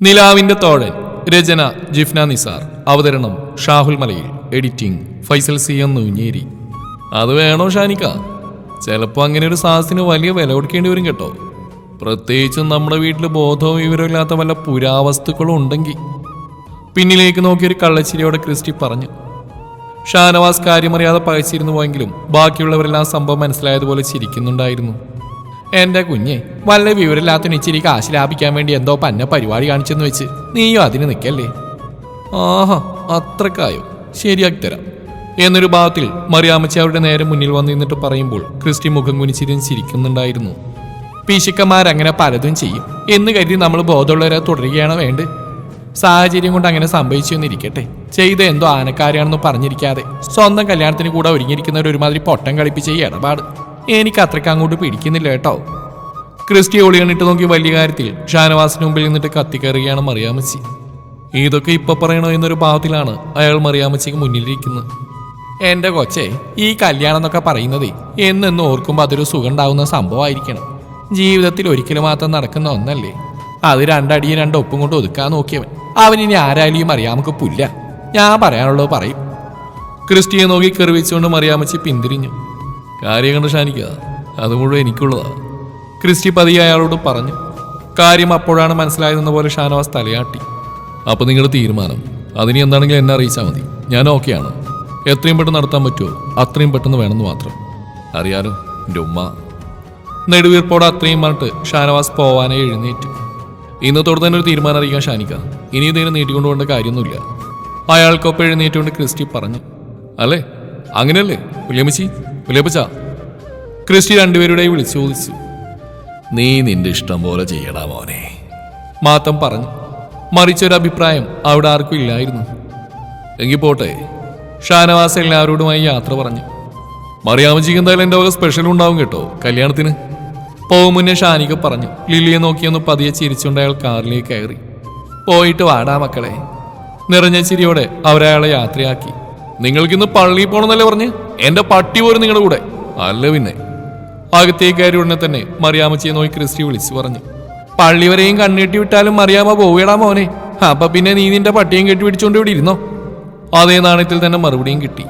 നിലാവിന്റെ തോഴൻ. രചന ജിഫ്ന നിസാർ. അവതരണം ഷാഹുൽ മലയിൽ. Editing Faisal C M Nooncheri. അത് വേണോ ഷാനിക്ക? ചിലപ്പോൾ അങ്ങനെ ഒരു സാഹസത്തിന് വലിയ വില കൊടുക്കേണ്ടി വരും കേട്ടോ. പ്രത്യേകിച്ചും നമ്മുടെ വീട്ടിൽ ബോധവും വിവരമില്ലാത്ത വല്ല പുരാവസ്തുക്കളും ഉണ്ടെങ്കിൽ. പിന്നിലേക്ക് നോക്കിയൊരു കള്ളച്ചിരിയോടെ ക്രിസ്റ്റി പറഞ്ഞു. ഷാനവാസ് കാര്യമറിയാതെ പകച്ചിരുന്നു പോയെങ്കിലും ബാക്കിയുള്ളവരെല്ലാം സംഭവം മനസ്സിലായതുപോലെ ചിരിക്കുന്നുണ്ടായിരുന്നു. എന്റെ കുഞ്ഞെ, വല്ല വിവരമില്ലാത്ത ഇച്ചിരി കാശ് ലാഭിക്കാൻ വേണ്ടി എന്തോ പന്ന പരിപാടി കാണിച്ചെന്ന് വെച്ച് നീയോ അതിന് നിൽക്കല്ലേ? ആഹാ, അത്രക്കായോ? ശരിയാക്കി തരാം എന്നൊരു ഭാവത്തിൽ മറിയാമ്മച്ചി അവരുടെ നേരെ മുന്നിൽ വന്നു നിന്നിട്ട് പറയുമ്പോൾ ക്രിസ്റ്റി മുഖം കുനിച്ചിരിഞ്ഞ് ചിരിക്കുന്നുണ്ടായിരുന്നു. പിശുക്കന്മാരങ്ങനെ പലതും ചെയ്യും എന്ന് കരുതി നമ്മൾ ബോധമുള്ളവരെ തുടരുകയാണോ വേണ്ട? സാഹചര്യം കൊണ്ട് അങ്ങനെ സംഭവിച്ചു എന്നിരിക്കട്ടെ. ചെയ്ത് എന്തോ ആനക്കാരാണെന്ന് പറഞ്ഞിരിക്കാതെ സ്വന്തം കല്യാണത്തിന് കൂടെ ഒരുങ്ങിയിരിക്കുന്നവർ ഒരുമാതിരി പൊട്ടം കളിപ്പിച്ച ഈ ഇടപാട് എനിക്ക് അത്രയ്ക്ക് അങ്ങോട്ട് പിടിക്കുന്നില്ല കേട്ടോ. ക്രിസ്റ്റി ഒളിയണിട്ട് നോക്കി വലിയ കാര്യത്തിൽ ഷാനവാസിന് മുമ്പിൽ നിന്നിട്ട് കത്തിക്കയറുകയാണ് മറിയാമ്മച്ചി. ഇതൊക്കെ ഇപ്പൊ പറയണോ എന്നൊരു ഭാവത്തിലാണ് അയാൾ മറിയാമ്മച്ചിക്ക് മുന്നിലിരിക്കുന്നത്. എന്റെ കൊച്ചേ, ഈ കല്യാണം എന്നൊക്കെ പറയുന്നതേ എന്നെന്ന് ഓർക്കുമ്പോൾ അതൊരു സുഖം ഉണ്ടാവുന്ന സംഭവമായിരിക്കണം. ജീവിതത്തിൽ ഒരിക്കലും മാത്രം നടക്കുന്ന ഒന്നല്ലേ. അത് രണ്ടടിയും രണ്ടൊപ്പും കൊണ്ട് ഒതുക്കാൻ നോക്കിയവൻ അവനിനി ആരായാലും അറിയാമക്ക് പുല്ല. ഞാൻ പറയാനുള്ളത് പറയും. ക്രിസ്റ്റിയെ നോക്കി കെറിവിച്ചുകൊണ്ട് മറിയാമ്മച്ചി പിന്തിരിഞ്ഞു. കാര്യം കണ്ട് ഷാനിക്ക, അത് മുഴുവൻ എനിക്കുള്ളതാ. ക്രിസ്റ്റി പതിയെ അയാളോട് പറഞ്ഞു. കാര്യം അപ്പോഴാണ് മനസ്സിലായതെന്ന പോലെ ഷാനവാസ് തലയാട്ടി. അപ്പൊ നിങ്ങളുടെ തീരുമാനം അതിന് എന്താണെങ്കിലും എന്നെ അറിയിച്ചാൽ മതി. ഞാൻ ഓക്കെയാണ്. എത്രയും പെട്ടെന്ന് നടത്താൻ പറ്റുമോ അത്രയും പെട്ടെന്ന് വേണമെന്ന് മാത്രം. അറിയാലോ എൻ്റെ ഉമ്മ. നെടുവീർപ്പോടെ അത്രയും പറഞ്ഞിട്ട് ഷാനവാസ് പോവാനായി എഴുന്നേറ്റു. ഇന്നത്തോടെ തന്നെ ഒരു തീരുമാനം അറിയിക്കാൻ ഷാനിക്ക. ഇനി ഇതിനെ നീട്ടിക്കൊണ്ടുപോകേണ്ട കാര്യമൊന്നുമില്ല. അയാൾക്കൊപ്പം എഴുന്നേറ്റുകൊണ്ട് ക്രിസ്റ്റി പറഞ്ഞു. അല്ലേ, അങ്ങനെയല്ലേ വില്യമ്മച്ചി? വില്യപ്പച്ച? ക്രിസ്റ്റി രണ്ടുപേരുടെയും വിളിച്ചു ചോദിച്ചു. നീ നിന്റെ ഇഷ്ടം പോലെ ചെയ്യടാ മോനെ, മാത്രം പറഞ്ഞു. മറിച്ചൊരഭിപ്രായം അവിടെ ആർക്കും ഇല്ലായിരുന്നു. എങ്കിൽ പോട്ടെ. ഷാനവാസ് എല്ലാവരോടുമായി യാത്ര പറഞ്ഞു. മറിയാമ്മച്ചിക്ക് എന്തായാലും എൻ്റെ വക സ്പെഷ്യൽ ഉണ്ടാവും കേട്ടോ കല്യാണത്തിന്. പോകും മുന്നേ ഷാനിക പറഞ്ഞു. ലില്ലിയെ നോക്കിയൊന്ന് പതിയെ ചിരിച്ചുകൊണ്ട് അയാൾ കാറിലേക്ക് കയറി. പോയിട്ട് വാടാ മക്കളെ. നിറഞ്ഞ ചിരിയോടെ അവരയാളെ യാത്രയാക്കി. നിങ്ങൾക്കിന്ന് പള്ളിയിൽ പോകണമെന്നല്ലേ പറഞ്ഞ്? എന്റെ പട്ടി പോലും നിങ്ങളുടെ കൂടെ അല്ല പിന്നെ. അകത്തേക്ക് കയറി ഉടനെ തന്നെ മറിയാമ്മച്ചിയെ നോക്കി ക്രിസ്റ്റി വിളിച്ചു പറഞ്ഞു. പള്ളി വരെയും കണ്ണീട്ടി വിട്ടാലും മറിയാമ്മ പോവുകടാ മോനെ. അപ്പൊ പിന്നെ നീ നിന്റെ പട്ടിയും കെട്ടിപ്പിടിച്ചോണ്ട് ഇവിടെ ഇരുന്നോ? അതേ നാണയത്തിൽ തന്നെ മറുപടിയും കിട്ടി.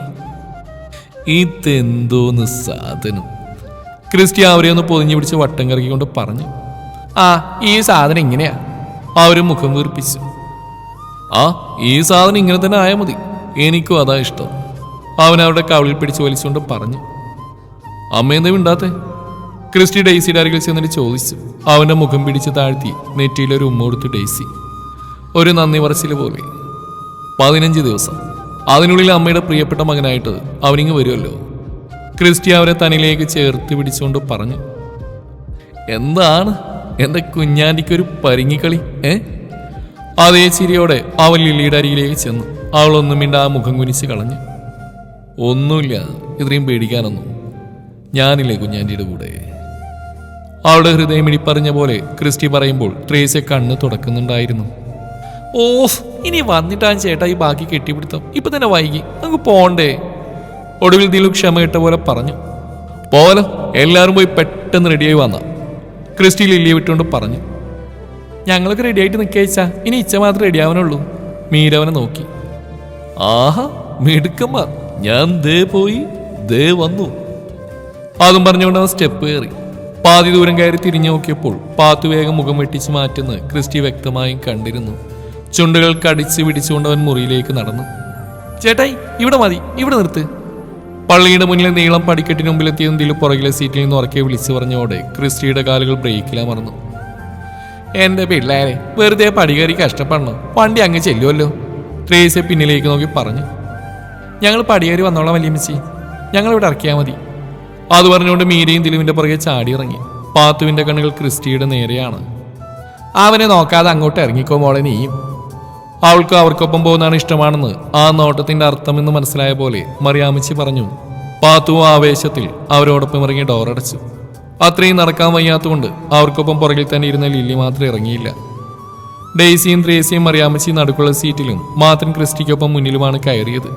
ഇതെന്തോന്ന് സാധനം? ക്രിസ്റ്റി അവരെ ഒന്ന് പൊതിഞ്ഞു പിടിച്ച് വട്ടം കറക്കിക്കൊണ്ട് പറഞ്ഞു. ആ, ഈ സാധനം ഇങ്ങനെയാ. അവരും മുഖം വീർപ്പിച്ചു. ആ, ഈ സാധനം ഇങ്ങനെ തന്നെ ആയാൽ മതി. എനിക്കും അതാ ഇഷ്ടം. അവൻ അവരുടെ കവിളിൽ പിടിച്ച് വലിച്ചുകൊണ്ട് പറഞ്ഞു. അമ്മയെന്താ മിണ്ടാത്തെ? ക്രിസ്റ്റി ഡെയ്സിയുടെ അരികിൽ ചെന്നിട്ട് ചോദിച്ചു. അവന്റെ മുഖം പിടിച്ച് താഴ്ത്തി നെറ്റിയിലൊരു ഉമ്മ കൊടുത്തു ഡെയ്സി. ഒരു നന്ദി പറച്ചിൽ പോലെ. 15 ദിവസം അതിനുള്ളിൽ അമ്മയുടെ പ്രിയപ്പെട്ട മകനായിട്ട് അവനിങ്ങ് വരുമല്ലോ. ക്രിസ്റ്റി അവരെ തന്നിലേക്ക് ചേർത്ത് പിടിച്ചുകൊണ്ട് പറഞ്ഞു. എന്താണ് എന്റെ കുഞ്ഞാണ്ടിക്കൊരു പരിങ്ങിക്കളി? അതേ ചിരിയോടെ അവൻ ലില്ലിയുടെ അരികിലേക്ക് ചെന്നു. അവളൊന്നും മിണ്ട ആ മുഖം കുനിച്ച് കളഞ്ഞു. ഒന്നുമില്ല, ഇത്രയും പേടിക്കാനൊന്നും. ഞാനില്ലേ കുഞ്ഞാൻ്റിയുടെ കൂടെ. അവളുടെ ഹൃദയം ഇടിപ്പറിഞ്ഞ പോലെ ക്രിസ്റ്റി പറയുമ്പോൾ ട്രേസെ കണ്ണ് തുടക്കുന്നുണ്ടായിരുന്നു. ഓഫ്, ഇനി വന്നിട്ടാണ് ചേട്ടാ ഈ ബാക്കി കെട്ടിപ്പിടുത്തം. ഇപ്പൊ തന്നെ വൈകി, നമുക്ക് പോണ്ടേ? ഒടുവിൽ ദിലു ക്ഷമ കേട്ട പോലെ പറഞ്ഞു. പോലോ, എല്ലാവരും പോയി പെട്ടെന്ന് റെഡിയായി വന്ന ക്രിസ്റ്റി ലില്ലിയെ വിട്ടുകൊണ്ട് പറഞ്ഞു. ഞങ്ങളൊക്കെ റെഡിയായിട്ട് നിൽക്കയച്ചാ, ഇനി ഇച്ച മാത്രമേ റെഡിയാവാനുള്ളൂ. മീരവനെ നോക്കി. ആഹാ, മിടുക്കന്മാർ. ഞാൻ ദേ പോയി ദേ വന്നു. അതും പറഞ്ഞുകൊണ്ട് അവൻ സ്റ്റെപ്പ് കയറി. പാതി ദൂരം കയറി തിരിഞ്ഞു നോക്കിയപ്പോൾ പാത്തു വേഗം മുഖം വെട്ടിച്ച് മാറ്റുന്ന ക്രിസ്റ്റി വ്യക്തമായും കണ്ടിരുന്നു. ചുണ്ടുകൾ കടിച്ച് പിടിച്ചുകൊണ്ട് അവൻ മുറിയിലേക്ക് നടന്നു. ചേട്ടായി, ഇവിടെ മതി, ഇവിടെ നിർത്ത്. പള്ളിയുടെ മുന്നിലെ നീളം പടിക്കെട്ടിന് മുമ്പിലെത്തിയതും ദിലു പുറകിലെ സീറ്റിൽ നിന്ന് ഉറക്കെ വിളിച്ചു പറഞ്ഞോടെ ക്രിസ്റ്റിയുടെ കാലുകൾ ബ്രേക്കിലമർന്നു. എന്റെ പിള്ളേരെ വെറുതെ പടി കയറി കഷ്ടപ്പെടണം, വണ്ടി അങ്ങ് ചെല്ലുമല്ലോ. ട്രേസെ പിന്നിലേക്ക് നോക്കി പറഞ്ഞു. ഞങ്ങൾ പടിയേറി വന്നോളാം വല്യമ്മച്ചി, ഞങ്ങളിവിടെ ഇറക്കിയാൽ മതി. അത് പറഞ്ഞുകൊണ്ട് മീരയും ദിലുവിന്റെ പുറകെ ചാടി ഇറങ്ങി. പാത്തുവിന്റെ കണ്ണുകൾ ക്രിസ്റ്റിയുടെ നേരെയാണ്. അവനെ നോക്കാതെ അങ്ങോട്ട് ഇറങ്ങിക്കോ മോളെ നീയും. അവൾക്ക് അവർക്കൊപ്പം പോകുന്നതാണ് ഇഷ്ടമാണെന്ന് ആ നോട്ടത്തിന്റെ അർത്ഥമെന്ന് മനസ്സിലായ പോലെ മറിയാമ്മച്ചി പറഞ്ഞു. പാത്തു ആവേശത്തിൽ അവരോടൊപ്പം ഇറങ്ങി ഡോറടച്ചു. അത്രയും നടക്കാൻ വയ്യാത്തതുകൊണ്ട് അവർക്കൊപ്പം പുറകിൽ തന്നെ ഇരുന്ന ലില്ലി മാത്രം ഇറങ്ങിയില്ല. ഡെയ്സിയും ത്രേസിയും മറിയാമ്മച്ചി നടുക്കുള്ള സീറ്റിലും മാത്രം ക്രിസ്റ്റിക്കൊപ്പം മുന്നിലുമാണ് കയറിയത്.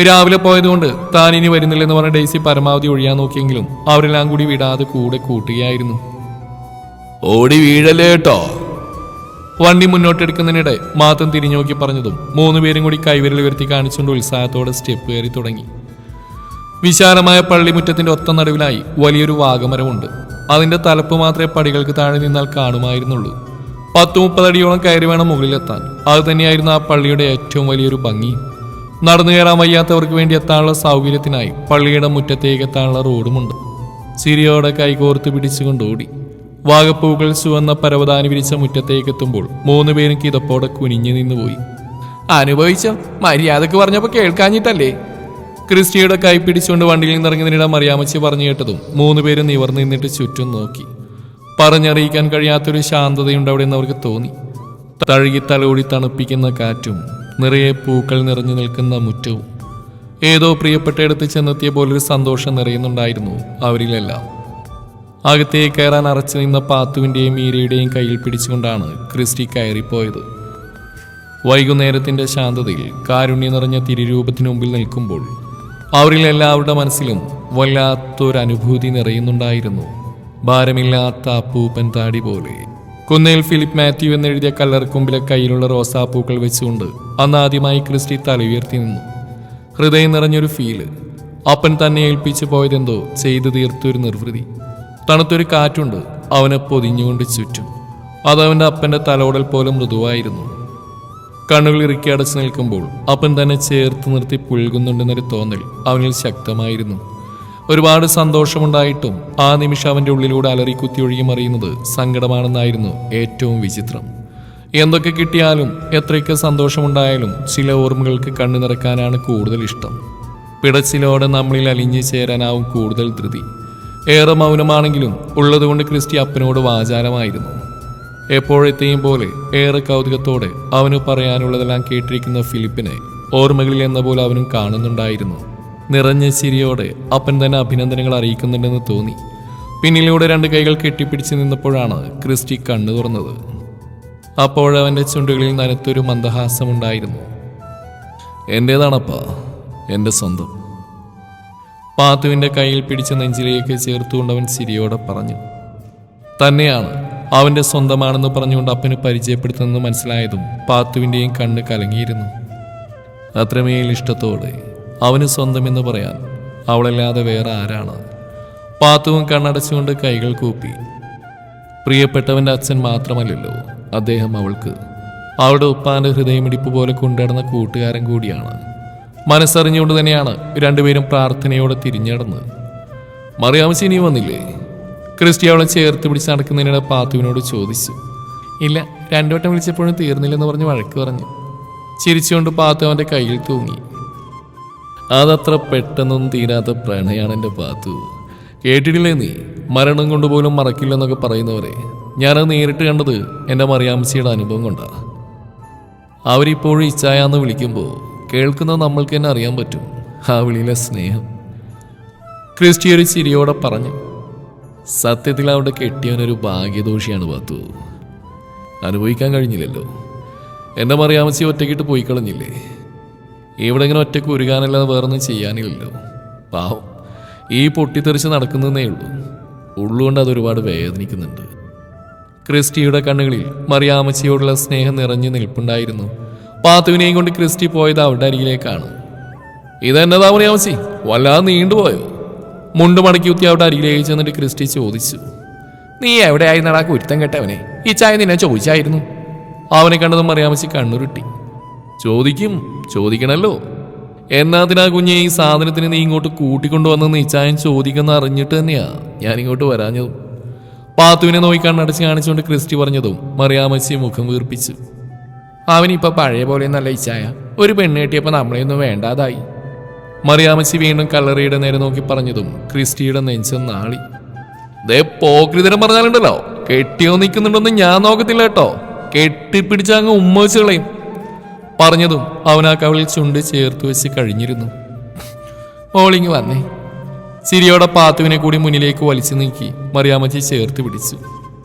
രാവിലെ പോയതുകൊണ്ട് താൻ ഇനി വരുന്നില്ലെന്ന് പറഞ്ഞ ഡെയ്സി പരമാവധി ഒഴിയാൻ നോക്കിയെങ്കിലും അവരെല്ലാം കൂടി വിടാതെ കൂടെ കൂട്ടുകയായിരുന്നു. ഓടി വീഴല്ലേ കേട്ടോ. വണ്ടി മുന്നോട്ടെടുക്കുന്നതിനിടെ മാത്രം തിരിഞ്ഞു നോക്കി പറഞ്ഞതും 3 പേരും കൂടി കൈവിരൽ ഉയർത്തി കാണിച്ചുകൊണ്ട് ഉത്സാഹത്തോടെ സ്റ്റെപ്പ് കയറി തുടങ്ങി. വിശാലമായ പള്ളിമുറ്റത്തിന്റെ ഒത്ത നടുവിലായി വലിയൊരു വാഗമരമുണ്ട്. അതിന്റെ തലപ്പ് മാത്രമേ പടികൾക്ക് താഴെ നിന്നാൽ കാണുമായിരുന്നുള്ളൂ. 10-30 അടിയോളം കയറി വേണം മുകളിലെത്താൻ. അത് തന്നെയായിരുന്നു ആ പള്ളിയുടെ ഏറ്റവും വലിയൊരു ഭംഗി. നടന്നു കയറാൻ വയ്യാത്തവർക്ക് വേണ്ടി എത്താനുള്ള സൗകര്യത്തിനായി പള്ളിയുടെ മുറ്റത്തേക്ക് എത്താനുള്ള റോഡുമുണ്ട്. ചിരിയോടെ കൈകോർത്ത് പിടിച്ചുകൊണ്ടോടി. വാഗപ്പൂക്കൾ ചുവന്ന പരവതാനി വിരിച്ച മുറ്റത്തേക്ക് എത്തുമ്പോൾ 3 പേരും കിതപ്പോടെ കുനിഞ്ഞു നിന്നുപോയി. അനുഭവിച്ചോ? മര്യാദക്ക് പറഞ്ഞപ്പോ കേൾക്കാഞ്ഞിട്ടല്ലേ? ക്രിസ്റ്റിയുടെ കൈ പിടിച്ചുകൊണ്ട് വണ്ടിയിൽ നിന്നിറങ്ങുന്നതിനിടെ മറിയാമ്മച്ചി പറഞ്ഞു കേട്ടതും 3 പേരും നിവർന്നു നിന്നിട്ട് ചുറ്റും നോക്കി. പറഞ്ഞറിയിക്കാൻ കഴിയാത്തൊരു ശാന്തതയുണ്ട് അവിടെ നിന്ന് അവർക്ക് തോന്നി. തഴുകി തലോടി തണുപ്പിക്കുന്ന കാറ്റും നിറയെ പൂക്കൾ നിറഞ്ഞു നിൽക്കുന്ന മുറ്റവും ഏതോ പ്രിയപ്പെട്ടയിടത്ത് ചെന്നെത്തിയ പോലൊരു സന്തോഷം നിറയുന്നുണ്ടായിരുന്നു അവരിലെല്ലാം. അകത്തേക്ക് കയറാൻ അറച്ചു നിന്ന പാത്തുവിൻ്റെയും മീരയുടെയും കയ്യിൽ പിടിച്ചുകൊണ്ടാണ് ക്രിസ്റ്റി കയറിപ്പോയത്. വൈകുന്നേരത്തിന്റെ ശാന്തതയിൽ കാരുണ്യം നിറഞ്ഞ തിരുരൂപത്തിനു മുമ്പിൽ നിൽക്കുമ്പോൾ അവരിൽ എല്ലാവരുടെ മനസ്സിലും വല്ലാത്തൊരനുഭൂതി നിറയുന്നുണ്ടായിരുന്നു. ഭാരമില്ലാത്ത അപ്പൂപ്പൻ താടി പോലെ. കുന്നേൽ ഫിലിപ്പ് മാത്യു എന്നെഴുതിയ കല്ലറക്കുമ്പിലെ കയ്യിലുള്ള റോസാപ്പൂക്കൾ വെച്ചുകൊണ്ട് അന്ന് ആദ്യമായി ക്രിസ്റ്റി തല ഉയർത്തി നിന്നു. ഹൃദയം നിറഞ്ഞൊരു ഫീല്. അപ്പൻ തന്നെ ഏൽപ്പിച്ചു പോയതെന്തോ ചെയ്തു തീർത്തൊരു നിർവൃതി. തണുത്തൊരു കാറ്റുണ്ട് അവനെ പൊതിഞ്ഞുകൊണ്ട് ചുറ്റും. അതവൻ്റെ അപ്പൻ്റെ തലോടൽ പോലെ മൃദുവായിരുന്നു. കണ്ണുകൾ ഇറുക്കി അടച്ചു നിൽക്കുമ്പോൾ അപ്പൻ തന്നെ ചേർത്ത് നിർത്തി പുൽകുന്നുണ്ടെന്നൊരു തോന്നൽ അവനിൽ ശക്തമായിരുന്നു. ഒരുപാട് സന്തോഷമുണ്ടായിട്ടും ആ നിമിഷം അവൻ്റെ ഉള്ളിലൂടെ അലറി കുത്തിയൊഴുകി മറിയുന്നത് സങ്കടമാണെന്നായിരുന്നു ഏറ്റവും വിചിത്രം. എന്തൊക്കെ കിട്ടിയാലും എത്രയൊക്കെ സന്തോഷമുണ്ടായാലും ചില ഓർമ്മകൾക്ക് കണ്ണു നിറക്കാനാണ് കൂടുതൽ ഇഷ്ടം. പിടച്ചിലോടെ നമ്മളിൽ അലിഞ്ഞു ചേരാനാവും കൂടുതൽ ധൃതി. ഏറെ മൗനമാണെങ്കിലും ഉള്ളതുകൊണ്ട് ക്രിസ്റ്റി അപ്പനോട് വാചാലമായിരുന്നു. എപ്പോഴത്തെയും പോലെ ഏറെ കൗതുകത്തോടെ അവന് പറയാനുള്ളതെല്ലാം കേട്ടിരിക്കുന്ന ഫിലിപ്പിനെ ഓർമ്മകളിൽ എന്ന പോലെ അവനും കാണുന്നുണ്ടായിരുന്നു. നിറഞ്ഞ ചിരിയോടെ അപ്പൻ തന്നെ അഭിനന്ദനങ്ങൾ അറിയിക്കുന്നുണ്ടെന്ന് തോന്നി. പിന്നിലൂടെ 2 കൈകൾ കെട്ടിപ്പിടിച്ച് നിന്നപ്പോഴാണ് ക്രിസ്റ്റി കണ്ണു തുറന്നത്. അപ്പോഴവൻ്റെ ചുണ്ടുകളിൽ നനത്തൊരു മന്ദഹാസമുണ്ടായിരുന്നു. എൻ്റേതാണപ്പാ, എൻ്റെ സ്വന്തം. പാത്തുവിൻ്റെ കയ്യിൽ പിടിച്ച് നെഞ്ചിലേക്ക് ചേർത്തുകൊണ്ടവൻ ചിരിയോടെ പറഞ്ഞു. തന്നെയാണ്, അവൻ്റെ സ്വന്തമാണെന്ന് പറഞ്ഞുകൊണ്ട് അപ്പന് പരിചയപ്പെടുത്തുന്നത് മനസ്സിലായതും പാത്തുവിൻ്റെയും കണ്ണ് കലങ്ങിയിരുന്നു. അത്രമേൽ ഇഷ്ടത്തോടെ അവന് സ്വന്തമെന്ന് പറയാൻ അവളല്ലാതെ വേറെ ആരാണ്? പാത്തുവും കണ്ണടച്ചുകൊണ്ട് കൈകൾ കൂപ്പി. പ്രിയപ്പെട്ടവൻ്റെ അച്ഛൻ മാത്രമല്ലല്ലോ അദ്ദേഹം അവൾക്ക്. അവളുടെ ഉപ്പാൻ്റെ ഹൃദയമിടിപ്പ് പോലെ കൊണ്ടുനടന്ന കൂട്ടുകാരൻ കൂടിയാണ്. മനസ്സറിഞ്ഞുകൊണ്ട് തന്നെയാണ് 2 പേരും പ്രാർത്ഥനയോടെ തിരിഞ്ഞടന്ന്. മറിയാമ്മച്ചി ഇനി വന്നില്ലേ? ക്രിസ്റ്റി അവളെ ചേർത്ത് പിടിച്ച് നടക്കുന്നതിനിടെ പാത്തുവിനോട് ചോദിച്ചു. ഇല്ല, 2 വട്ടം വിളിച്ചപ്പോഴും തീർന്നില്ലെന്ന് പറഞ്ഞ് വഴക്ക് പറഞ്ഞു. ചിരിച്ചുകൊണ്ട് പാത്തു അവൻ്റെ കയ്യിൽ തൂങ്ങി. അതത്ര പെട്ടെന്നൊന്നും തീരാത്ത പ്രണയാണ് എൻ്റെ പാത്തു. കേട്ടിട്ടില്ലേ നീ? മരണം കൊണ്ടുപോലും മറക്കില്ലെന്നൊക്കെ പറയുന്നവരെ. ഞാനത് നേരിട്ട് കണ്ടത് എൻ്റെ മറിയാമ്മച്ചിയുടെ അനുഭവം കൊണ്ടാണ്. അവരിപ്പോഴും ഇച്ചായാന്ന് വിളിക്കുമ്പോൾ കേൾക്കുന്നത് നമ്മൾക്ക് തന്നെ അറിയാൻ പറ്റും ആ വിളിയിലെ സ്നേഹം. ക്രിസ്റ്റി ഒരു ചിരിയോടെ പറഞ്ഞു. സത്യത്തിൽ അവിടെ കെട്ടിയവനൊരു ഭാഗ്യദോഷിയാണ് പാത്തു. അനുഭവിക്കാൻ കഴിഞ്ഞില്ലല്ലോ. എൻ്റെ മറിയാമ്മച്ചി ഒറ്റയ്ക്കിട്ട് പോയി കളഞ്ഞില്ലേ? ഇവിടെ ഇങ്ങനെ ഒറ്റയ്ക്ക് ഉരുകാനല്ലാതെ വേറൊന്നും ചെയ്യാനില്ലല്ലോ. പാവം ഈ പൊട്ടിത്തെറിച്ച് നടക്കുന്നതേ ഉള്ളൂ. ഉള്ളുകൊണ്ട് അതൊരുപാട് വേദനിക്കുന്നുണ്ട്. ക്രിസ്റ്റിയുടെ കണ്ണുകളിൽ മറിയാമ്മച്ചിയോടുള്ള സ്നേഹം നിറഞ്ഞു നിൽപ്പുണ്ടായിരുന്നു. പാത്തുവിനെയും കൊണ്ട് ക്രിസ്റ്റി പോയത് അവരുടെ അരികിലേക്കാണ്. ഇതെന്നതാ മറിയാമ്മച്ചി, വല്ലാതെ നീണ്ടുപോയോ? മുണ്ട് മടക്കി കുത്തി അവിടെ അരികിലേക്ക് ചെന്നിട്ട് ക്രിസ്റ്റി ചോദിച്ചു. നീ എവിടെയായിരുന്നടാ കുരുത്തം കെട്ടവനെ? ഈ ചായ നിന്നെ ചോദിച്ചായിരുന്നു. അവനെ കണ്ടതും മറിയാമ്മച്ചി കണ്ണുരുട്ടി. ചോദിക്കണല്ലോ. എന്നാത്തിനാ കുഞ്ഞെ ഈ സാധനത്തിന് നീ ഇങ്ങോട്ട് കൂട്ടിക്കൊണ്ടുവന്നെന്ന് ഇച്ചായൻ ചോദിക്കുന്ന അറിഞ്ഞിട്ട് തന്നെയാ ഞാനിങ്ങോട്ട് വരാഞ്ഞതും. പാത്തുവിനെ നോക്കി കണ്ണടച്ച് കാണിച്ചുകൊണ്ട് ക്രിസ്റ്റി പറഞ്ഞതും മറിയാമ്മച്ചി മുഖം വീർപ്പിച്ചു. അവനിപ്പോൾ പഴയ പോലെ നല്ല ഇച്ചായ. ഒരു പെണ്ണ് കെട്ടിയപ്പോൾ നമ്മളെയൊന്നും വേണ്ടാതായി. മറിയാമ്മച്ചി വീണ്ടും കല്ലറയുടെ നേരെ നോക്കി പറഞ്ഞതും ക്രിസ്റ്റിയുടെ നെഞ്ചം നാളി. ദേ പോക്രിതരം പറഞ്ഞാലുണ്ടല്ലോ, കെട്ടിയോ നിൽക്കുന്നുണ്ടോന്ന് ഞാൻ നോക്കത്തില്ല കേട്ടോ. കെട്ടിപ്പിടിച്ച അങ്ങ് ഉമ്മ വെച്ച് കളയും. പറഞ്ഞതും അവൻ ആ കവളിൽ ചുണ്ട് ചേർത്ത് വെച്ച് കഴിഞ്ഞിരുന്നു. മോളിങ് വന്നേ. ചിരിയോടെ പാത്തുവിനെ കൂടി മുന്നിലേക്ക് വലിച്ചു നീക്കി മറിയാമ്മച്ചി ചേർത്ത് പിടിച്ചു.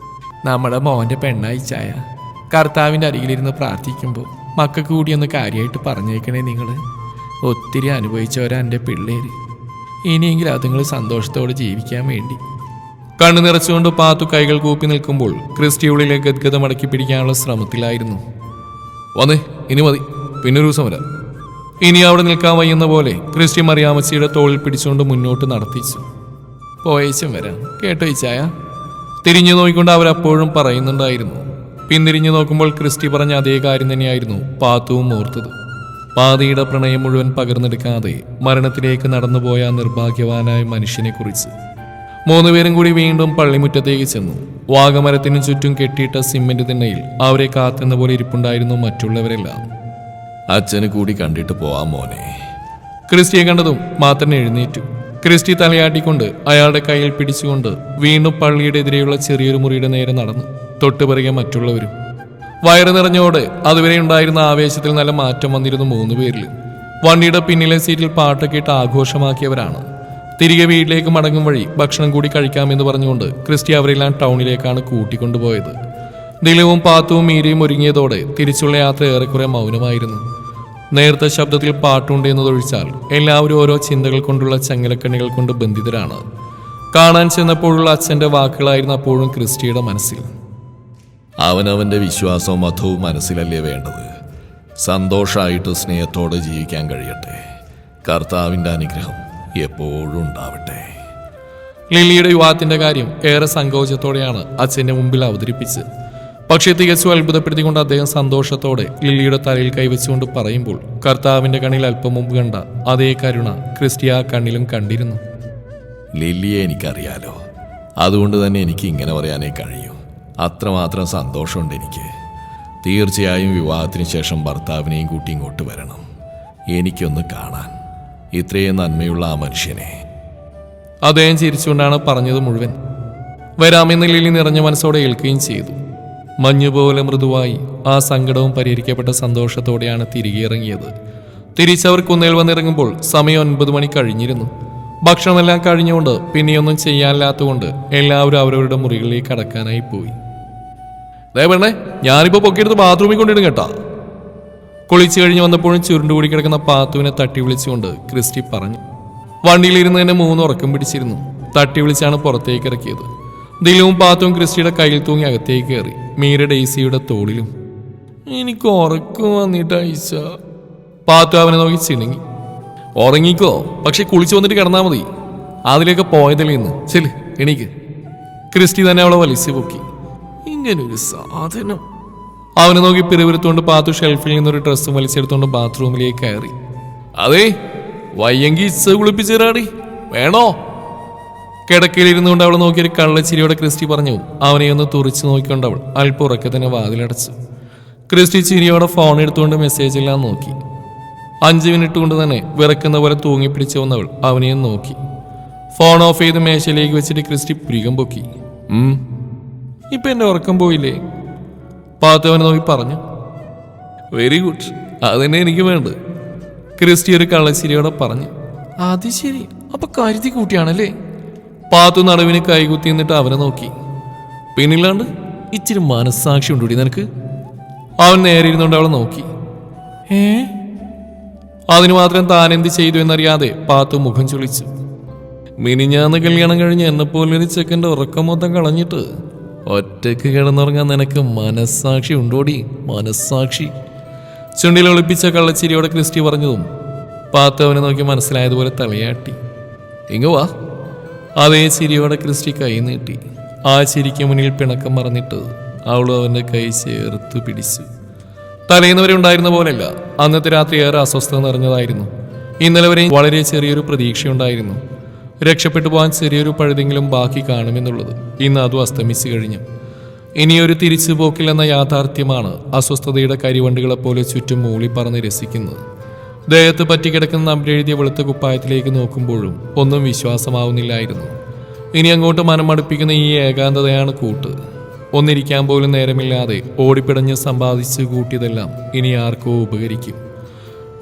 നമ്മുടെ മോൻ്റെ പെണ്ണായി ചായ. കർത്താവിൻ്റെ അരികിലിരുന്ന് പ്രാർത്ഥിക്കുമ്പോൾ മക്കൾക്ക് കൂടി ഒന്ന് കാര്യമായിട്ട് പറഞ്ഞേക്കണേ. നിങ്ങൾ ഒത്തിരി അനുഭവിച്ചവരാ എൻ്റെ പിള്ളേര്. ഇനിയെങ്കിലും അതുങ്ങൾ സന്തോഷത്തോടെ ജീവിക്കാൻ വേണ്ടി. കണ്ണു നിറച്ചുകൊണ്ട് പാത്തു കൈകൾ കൂപ്പി നിൽക്കുമ്പോൾ ക്രിസ്റ്റി ഉള്ളിലെ ഗദ്ഗതം അടക്കി പിടിക്കാനുള്ള ശ്രമത്തിലായിരുന്നു. വന്നേ, ഇനി മതി, പിന്നൊരു ദിവസം വരാം. ഇനി അവിടെ നിൽക്കാൻ വയ്യുന്ന പോലെ ക്രിസ്റ്റി മറിയാമ്മച്ചിയുടെ തോളിൽ പിടിച്ചുകൊണ്ട് മുന്നോട്ട് നടത്തിച്ചു. പോയേച്ചും വരാം കേട്ടോ ഈ ചായ. തിരിഞ്ഞു നോക്കിക്കൊണ്ട് അവരപ്പോഴും പറയുന്നുണ്ടായിരുന്നു. പിന്തിരിഞ്ഞു നോക്കുമ്പോൾ ക്രിസ്റ്റി പറഞ്ഞ അതേ കാര്യം തന്നെയായിരുന്നു പാത്തുവും ഓർത്തത്. പാതിയുടെ പ്രണയം മുഴുവൻ പകർന്നെടുക്കാതെ മരണത്തിലേക്ക് നടന്നുപോയ ആ നിർഭാഗ്യവാനായ മനുഷ്യനെക്കുറിച്ച്. മൂന്നുപേരും കൂടി വീണ്ടും പള്ളിമുറ്റത്തേക്ക് ചെന്നു. വാഗമരത്തിനു ചുറ്റും കെട്ടിയിട്ട സിമെന്റ് തിണ്ണയിൽ അവരെ കാത്തുന്ന പോലെ ഇരിപ്പുണ്ടായിരുന്നു മറ്റുള്ളവരെല്ലാം. അച്ഛന് കൂടി കണ്ടിട്ട് പോവാം മോനെ. ക്രിസ്റ്റിയെ കണ്ടതും മാത്രം എഴുന്നേറ്റു. ക്രിസ്റ്റി തലയാട്ടിക്കൊണ്ട് അയാളുടെ കയ്യിൽ പിടിച്ചുകൊണ്ട് വീണ്ടും പള്ളിയുടെ എതിരെയുള്ള ചെറിയൊരു മുറിയുടെ നേരെ നടന്നു. തൊട്ടുപിറകെ മറ്റുള്ളവരും. വയറ് നിറഞ്ഞോടെ അതുവരെ ഉണ്ടായിരുന്ന ആവേശത്തിൽ നല്ല മാറ്റം വന്നിരുന്നു മൂന്നുപേരിൽ. വണ്ടിയുടെ പിന്നിലെ സീറ്റിൽ പാട്ടൊക്കെ ഇട്ട് ആഘോഷമാക്കിയവരാണ്. തിരികെ വീട്ടിലേക്ക് മടങ്ങും വഴി ഭക്ഷണം കൂടി കഴിക്കാമെന്ന് പറഞ്ഞുകൊണ്ട് ക്രിസ്റ്റി അവരെല്ലാം ടൗണിലേക്കാണ് കൂട്ടിക്കൊണ്ടുപോയത്. ദിലവും പാത്തുവും മീരയും ഒരുങ്ങിയതോടെ തിരിച്ചുള്ള യാത്ര ഏറെക്കുറെ മൗനമായിരുന്നു. നേരത്തെ ശബ്ദത്തിൽ പാട്ടുണ്ട് എന്നതൊഴിച്ചാൽ എല്ലാവരും ഓരോ ചിന്തകൾ കൊണ്ടുള്ള ചങ്ങലക്കണ്ണികൾ കൊണ്ട് ബന്ധിതരാണ്. കാണാൻ ചെന്നപ്പോഴുള്ള അച്ഛൻ്റെ വാക്കുകളായിരുന്നു അപ്പോഴും ക്രിസ്റ്റിയുടെ മനസ്സിൽ. അവനവൻ്റെ വിശ്വാസവും മതവും മനസ്സിലല്ലേ വേണ്ടത്. സന്തോഷമായിട്ട് സ്നേഹത്തോടെ ജീവിക്കാൻ കഴിയട്ടെ. കർത്താവിൻ്റെ അനുഗ്രഹം എപ്പോഴും ഉണ്ടാവട്ടെ. ലില്ലിയുടെ വിവാഹത്തിന്റെ കാര്യം ഏറെ സങ്കോചത്തോടെയാണ് അച്ഛൻ്റെ മുമ്പിൽ അവതരിപ്പിച്ച്. പക്ഷേ തികച്ചും അത്ഭുതപ്പെടുത്തിക്കൊണ്ട് അദ്ദേഹം സന്തോഷത്തോടെ ലില്ലിയുടെ തലയിൽ കൈവച്ചുകൊണ്ട് പറയുമ്പോൾ കർത്താവിന്റെ കണ്ണിൽ അല്പം മുമ്പ് കണ്ട അതേ കരുണ ക്രിസ്റ്റി ആ കണ്ണിലും കണ്ടിരുന്നു. ലില്ലിയെ എനിക്കറിയാലോ, അതുകൊണ്ട് തന്നെ എനിക്ക് ഇങ്ങനെ പറയാനേ കഴിയൂ. അത്രമാത്രം സന്തോഷമുണ്ട് എനിക്ക്. തീർച്ചയായും വിവാഹത്തിന് ശേഷം ഭർത്താവിനെയും കൂട്ടി ഇങ്ങോട്ട് വരണം, എനിക്കൊന്ന് കാണാൻ ഇത്രയും നന്മയുള്ള ആ മനുഷ്യനെ. അദ്ദേഹം ചിരിച്ചുകൊണ്ടാണ് പറഞ്ഞത് മുഴുവൻ. വരാമെന്ന് ലില്ലി നിറഞ്ഞ മനസ്സോടെ ഏൽക്കുകയും ചെയ്തു. മഞ്ഞുപോലെ മൃദുവായി ആ സങ്കടവും പരിഹരിക്കപ്പെട്ട സന്തോഷത്തോടെയാണ് തിരികെ ഇറങ്ങിയത്. തിരിച്ചവർ കുന്നേൽ വന്നിറങ്ങുമ്പോൾ സമയം 9 മണി കഴിഞ്ഞിരുന്നു. ഭക്ഷണമെല്ലാം കഴിഞ്ഞുകൊണ്ട് പിന്നെയൊന്നും ചെയ്യാനില്ലാത്തതുകൊണ്ട് എല്ലാവരും അവരവരുടെ മുറികളിലേക്ക് കടക്കാനായി പോയി. ദേവണ്ണേ, ഞാനിപ്പോ പൊക്കിയെടുത്ത് ബാത്റൂമിൽ കൊണ്ടിടും കേട്ടാ. കുളിച്ചു കഴിഞ്ഞ് വന്നപ്പോഴും ചുരുണ്ടുകൂടി കിടക്കുന്ന പാത്തുവിനെ തട്ടി വിളിച്ചുകൊണ്ട് ക്രിസ്റ്റി പറഞ്ഞു. വണ്ടിയിലിരുന്ന് തന്നെ 3 ഉറക്കം പിടിച്ചിരുന്നു. തട്ടി വിളിച്ചാണ് പുറത്തേക്ക് ഇറക്കിയത്. ദിലുവും പാത്തുവും ക്രിസ്റ്റിയുടെ കയ്യിൽ തൂങ്ങി അകത്തേക്ക് കയറി. മീര ഡെയ്സിയുടെ തോളിലും. എനിക്ക് ഉറക്കം വന്നിട്ട് ഐശ. പാത്തു അവനെ നോക്കി ചിണുങ്ങി. ഉറങ്ങിക്കോ, പക്ഷെ കുളിച്ചു വന്നിട്ട് കിടന്നാൽ മതി. അതിലേക്ക് പോയതല്ലേ ഇന്ന്. ചെല്, എണീക്ക്. ക്രിസ്റ്റി തന്നെ അവളെ വലിച്ചു പൊക്കി. ഇങ്ങനൊരു സാധനം. അവനെ നോക്കി പിറുപിറുത്തുകൊണ്ട് പാത്തു ഷെൽഫിൽ നിന്നൊരു ഡ്രസ്സും വലിച്ചെടുത്തുകൊണ്ട് ബാത്റൂമിലേക്ക് കയറി. അതേ, വയ്യെങ്കി ഇച്ച കുളിപ്പിച്ചു തരാടി, വേണോ? കിടക്കയിലിരുന്നുകൊണ്ട് അവൾ നോക്കിയൊരു കള്ളച്ചിരിയോടെ ക്രിസ്റ്റി പറഞ്ഞു. അവനെ ഒന്ന് തുറിച്ചു നോക്കിക്കൊണ്ട് അവൾ അല്പം ഉറക്കെ തന്നെ വാതിലടച്ചു. ക്രിസ്റ്റി ചിരിയോടെ ഫോൺ എടുത്തുകൊണ്ട് മെസ്സേജ് എല്ലാം നോക്കി. 5 മിനിറ്റ് കൊണ്ട് തന്നെ വിറക്കുന്ന പോലെ തൂങ്ങിപ്പിടിച്ചു വന്നവൾ അവനെയും നോക്കി. ഫോൺ ഓഫ് ചെയ്ത് മേശയിലേക്ക് വെച്ചിട്ട് ക്രിസ്റ്റി പുരികം പൊക്കി. ഇപ്പൊ എന്റെ ഉറക്കം പോയില്ലേ? പാത്തു അവനെ നോക്കി പറഞ്ഞു. വെരി ഗുഡ്, അതന്നെ എനിക്ക് വേണ്ടത്. ക്രിസ്റ്റി ഒരു കള്ളച്ചിരിയോടെ പറഞ്ഞു. അത് ശരി, അപ്പൊ കരുതി കൂട്ടിയാണല്ലേ? പാത്തു നടുവിന് കൈകുത്തി എന്നിട്ട് അവനെ നോക്കി. പിന്നില്ലാണ്ട് ഇച്ചിരി മനസ്സാക്ഷി ഉണ്ടൂടി നിനക്ക്? അവൻ നേരെ ഇരുന്നുകൊണ്ട് അവളെ നോക്കി. അതിന് മാത്രം താൻ എന്ത് ചെയ്തു എന്നറിയാതെ പാത്തു മുഖം ചുളിച്ചു. മിനിഞ്ഞാന്ന് കല്യാണം കഴിഞ്ഞ് എന്നെപ്പോലൊരു ചെക്കൻ്റെ ഉറക്കം മൊത്തം കളഞ്ഞിട്ട് ഒറ്റയ്ക്ക് കിടന്നുറങ്ങാൻ നിനക്ക് മനസ്സാക്ഷി ഉണ്ടോടി? മനസ്സാക്ഷി. ചുണ്ടിൽ ഒളിപ്പിച്ച കള്ളച്ചിരിയോടെ ക്രിസ്റ്റി പറഞ്ഞതും പാത്തു അവനെ നോക്കി മനസ്സിലായതുപോലെ തലയാട്ടി. ഇങ്ങ് വാ. അതേ ചിരിയോടെ ക്രിസ്റ്റി കൈ നീട്ടി. ആ ചിരിക്ക് മുന്നിൽ പിണക്കം മറന്നിട്ട് അവളും അവൻ്റെ കൈ ചേർത്ത് പിടിച്ചു. തലേന്ന് വരെ ഉണ്ടായിരുന്ന പോലെയല്ല, അന്നത്തെ രാത്രി ഏറെ അസ്വസ്ഥത നിറഞ്ഞതായിരുന്നു. ഇന്നലെ വരെയും വളരെ ചെറിയൊരു പ്രതീക്ഷയുണ്ടായിരുന്നു. രക്ഷപ്പെട്ടു പോകാൻ ചെറിയൊരു പഴുതെങ്കിലും ബാക്കി കാണുമെന്നുള്ളത്. ഇന്ന് അതും അസ്തമിച്ചു കഴിഞ്ഞു. ഇനിയൊരു തിരിച്ചു പോക്കില്ലെന്ന യാഥാർത്ഥ്യമാണ് അസ്വസ്ഥതയുടെ കരിവണ്ടുകളെപ്പോലെ ചുറ്റും മൂളി പറന്ന് രസിക്കുന്നത്. ദേഹത്ത് പറ്റിക്കിടക്കുന്ന നമ്പരെഴുതിയ വെളുത്ത കുപ്പായത്തിലേക്ക് നോക്കുമ്പോഴും ഒന്നും വിശ്വാസമാവുന്നില്ലായിരുന്നു. ഇനി അങ്ങോട്ട് മനമടുപ്പിക്കുന്ന ഈ ഏകാന്തതയാണ് കൂട്ട്. ഒന്നിരിക്കാൻ പോലും നേരമില്ലാതെ ഓടിപ്പിടഞ്ഞ് സമ്പാദിച്ച് കൂട്ടിയതെല്ലാം ഇനി ആർക്കോ ഉപകരിക്കും.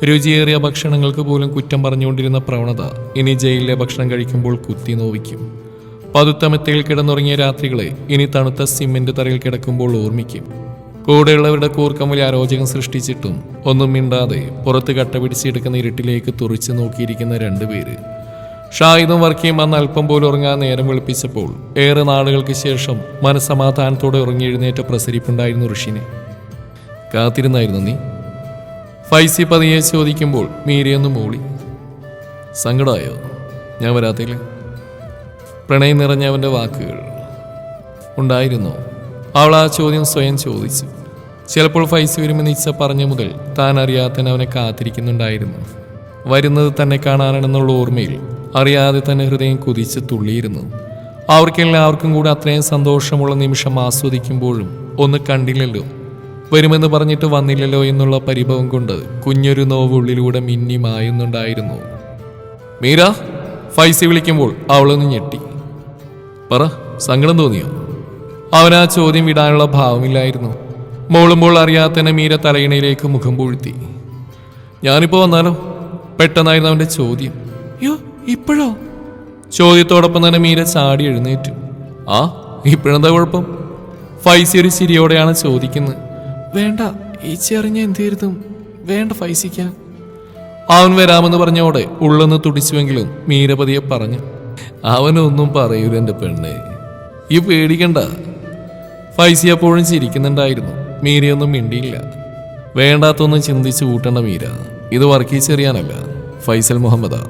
രുചിയേറിയ ഭക്ഷണങ്ങൾക്ക് പോലും കുറ്റം പറഞ്ഞുകൊണ്ടിരുന്ന പ്രവണത ഇനി ജയിലിലെ ഭക്ഷണം കഴിക്കുമ്പോൾ കുത്തി നോവിക്കും. പതുത്തമെത്തയിൽ കിടന്നുറങ്ങിയ രാത്രികളെ ഇനി തണുത്ത സിമെന്റ് തറയിൽ കിടക്കുമ്പോൾ ഓർമ്മിക്കും. കൂടെയുള്ളവരുടെ കൂർക്കം വലിയ അരോചകം സൃഷ്ടിച്ചിട്ടും ഒന്നും മിണ്ടാതെ പുറത്ത് കട്ട പിടിച്ചെടുക്കുന്ന ഇരുട്ടിലേക്ക് തുറിച്ചു നോക്കിയിരിക്കുന്ന 2 പേര്. ഷാഹിദും വർക്കിയും അന്ന് അല്പം പോലും ഉറങ്ങാൻ നേരം വെളുപ്പിച്ചപ്പോൾ ഏറെ നാളുകൾക്ക് ശേഷം മനസ്സമാധാനത്തോടെ ഉറങ്ങിയെഴുന്നേറ്റ പ്രസരിപ്പുണ്ടായിരുന്നു ഋഷിനെ. കാത്തിരുന്നായിരുന്നു നീ? ഫൈസി പതിയെ ചോദിക്കുമ്പോൾ മീരയൊന്ന് മൂളി. സങ്കടമായോ ഞാൻ വരാത്തില്ല? പ്രണയം നിറഞ്ഞവൻ്റെ വാക്കുകൾ ഉണ്ടായിരുന്നോ? അവൾ ആ ചോദ്യം സ്വയം ചോദിച്ചു. ചിലപ്പോൾ ഫൈസി വരുമെന്ന് ഇച്ഛ പറഞ്ഞ മുതൽ താൻ അറിയാതെ തന്നെ അവനെ കാത്തിരിക്കുന്നുണ്ടായിരുന്നു. വരുന്നത് തന്നെ കാണാനാണെന്നുള്ള ഓർമ്മയിൽ അറിയാതെ തന്നെ ഹൃദയം കുതിച്ച് തുള്ളിയിരുന്നു. അവർക്കെല്ലാവർക്കും കൂടെ അത്രയും സന്തോഷമുള്ള നിമിഷം ആസ്വദിക്കുമ്പോഴും ഒന്ന് കണ്ടില്ലല്ലോ, വരുമെന്ന് പറഞ്ഞിട്ട് വന്നില്ലല്ലോ എന്നുള്ള പരിഭവം കൊണ്ട് കുഞ്ഞൊരു നോവ് ഉള്ളിലൂടെ മിന്നി മായുന്നുണ്ടായിരുന്നു. മീര, ഫൈസി വിളിക്കുമ്പോൾ അവളൊന്ന് ഞെട്ടി. പറ, സങ്കടം തോന്നിയോ? അവനാ ചോദ്യം വിടാനുള്ള ഭാവമില്ലായിരുന്നു. മോളുമ്പോൾ അറിയാതെ തന്നെ മീര തലയിണയിലേക്ക് മുഖം പൂഴ്ത്തി. ഞാനിപ്പോൾ വന്നാലോ? പെട്ടെന്നായിരുന്നു അവൻ്റെ ചോദ്യം. യോ, ഇപ്പോഴോ? ചോദ്യത്തോടൊപ്പം തന്നെ മീര ചാടി എഴുന്നേറ്റു. ആ, ഇപ്പോഴെന്താ കുഴപ്പം? ഫൈസി ഒരു ചിരിയോടെയാണ് ചോദിക്കുന്നത്. വേണ്ട, ഈച്ച അറിഞ്ഞ എന്ത് വേണ്ട ഫൈസിക്ക. അവൻ വരാമെന്ന് പറഞ്ഞോടെ ഉള്ളൊന്ന് തുടിച്ചുവെങ്കിലും മീരപതിയെ പറഞ്ഞു. അവനൊന്നും പറയൂല എൻ്റെ പെണ്ണെ, ഈ പേടിക്കണ്ട. ഫൈസി അപ്പോഴും ചിരിക്കുന്നുണ്ടായിരുന്നു. മീരയൊന്നും മിണ്ടിയില്ല. വേണ്ടാത്തൊന്നും ചിന്തിച്ച് കൂട്ടണ്ട മീര, ഇത് വർക്കി ചെറിയാനല്ല, ഫൈസൽ മുഹമ്മദാ.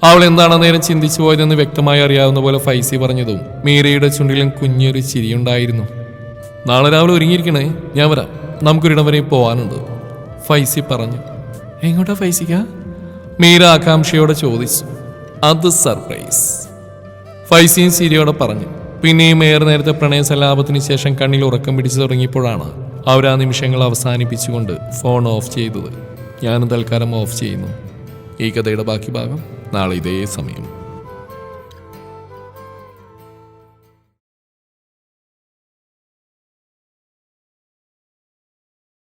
അവൾ എന്താണ് നേരം ചിന്തിച്ചു പോയതെന്ന് വ്യക്തമായി അറിയാവുന്ന പോലെ ഫൈസി പറഞ്ഞതും മീരയുടെ ചുണ്ടിലും കുഞ്ഞൊരു ചിരിയുണ്ടായിരുന്നു. നാളെ രാവിലെ ഒരുങ്ങിയിരിക്കണേ, ഞാൻ വരാം, നമുക്കൊരിടം വരെ പോവാനുണ്ട്, ഫൈസി പറഞ്ഞു. എങ്ങോട്ടാ ഫൈസിക്ക? മീര ആകാംക്ഷയോടെ ചോദിച്ചു. അത് സർപ്രൈസ്, ഫൈസിയും ചിരിയോടെ പറഞ്ഞു. പിന്നെയും ഏറെ നേരത്തെ പ്രണയ സലാപത്തിന് ശേഷം കണ്ണിൽ ഉറക്കം പിടിച്ചു തുടങ്ങിയപ്പോഴാണ് അവരാ നിമിഷങ്ങൾ അവസാനിപ്പിച്ചുകൊണ്ട് ഫോൺ ഓഫ് ചെയ്തത്. ഞാനും തൽക്കാലം ഓഫ് ചെയ്യുന്നു. ഈ കഥയുടെ ബാക്കി ഭാഗം നാളെ ഇതേ സമയം.